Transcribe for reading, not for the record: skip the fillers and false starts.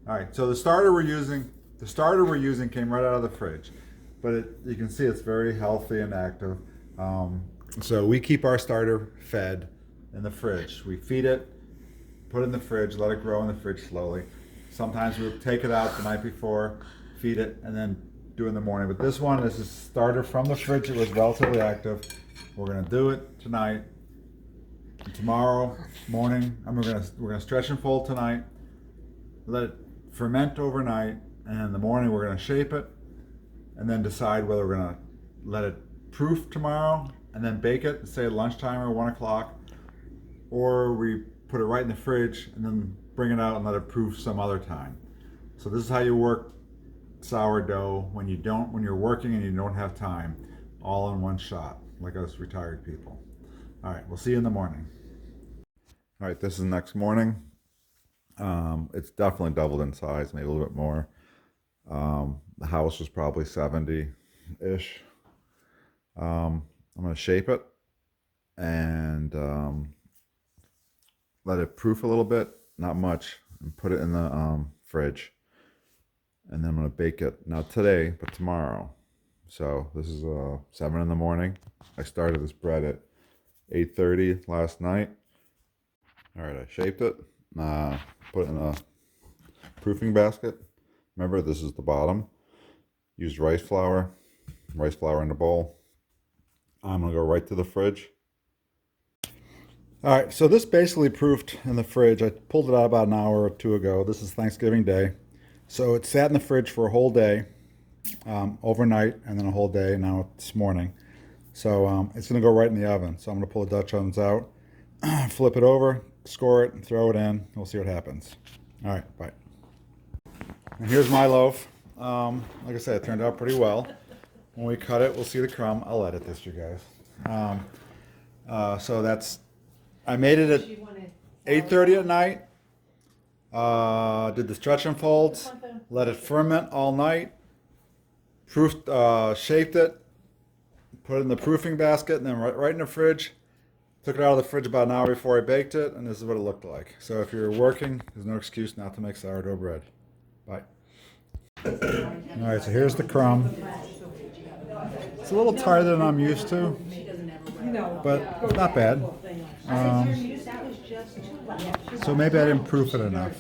All right, so the starter we're using came right out of the fridge, but you can see it's very healthy and active. So we keep our starter fed in the fridge. We feed it, put it in the fridge, let it grow in the fridge slowly. Sometimes we take it out the night before, feed it, and then do it in the morning. But this one is a starter from the fridge. It was relatively active. We're gonna do it tonight. And tomorrow morning, we're gonna stretch and fold tonight. Let it ferment overnight, and in the morning we're gonna shape it, and then decide whether we're gonna let it proof tomorrow and then bake it, say at lunchtime or 1 o'clock, or we put it right in the fridge and then bring it out and let it proof some other time. So this is how you work sourdough when you're working and you don't have time, all in one shot, like us retired people. All right, we'll see you in the morning. All right, this is the next morning. It's definitely doubled in size, maybe a little bit more. The house was probably 70-ish. I'm gonna shape it and let it proof a little bit, not much, and put it in the fridge. And then I'm gonna bake it, not today, but tomorrow. So this is 7 in the morning. I started this bread at 8:30 last night. All right, I shaped it, put it in a proofing basket. Remember, this is the bottom. Used rice flour in the bowl. I'm gonna go right to the fridge. All right, so this basically proofed in the fridge. I pulled it out about an hour or two ago. This is Thanksgiving Day. So it sat in the fridge for a whole day, overnight, and then a whole day, now this morning. So it's gonna go right in the oven. So I'm gonna pull the Dutch ovens out, flip it over, score it, and throw it in. We'll see what happens. All right, bye. And here's my loaf. Like I said, it turned out pretty well. When we cut it, we'll see the crumb. I'll edit this, you guys. So I made it at 8:30 at night. Did the stretch and folds, let it ferment all night, proofed, shaped it, put it in the proofing basket, and then right in the fridge. Took it out of the fridge about an hour before I baked it, and this is what it looked like. So if you're working, there's no excuse not to make sourdough bread. Bye. All right, so here's the crumb. It's a little tighter than I'm used to, but not bad. So maybe I didn't proof it enough.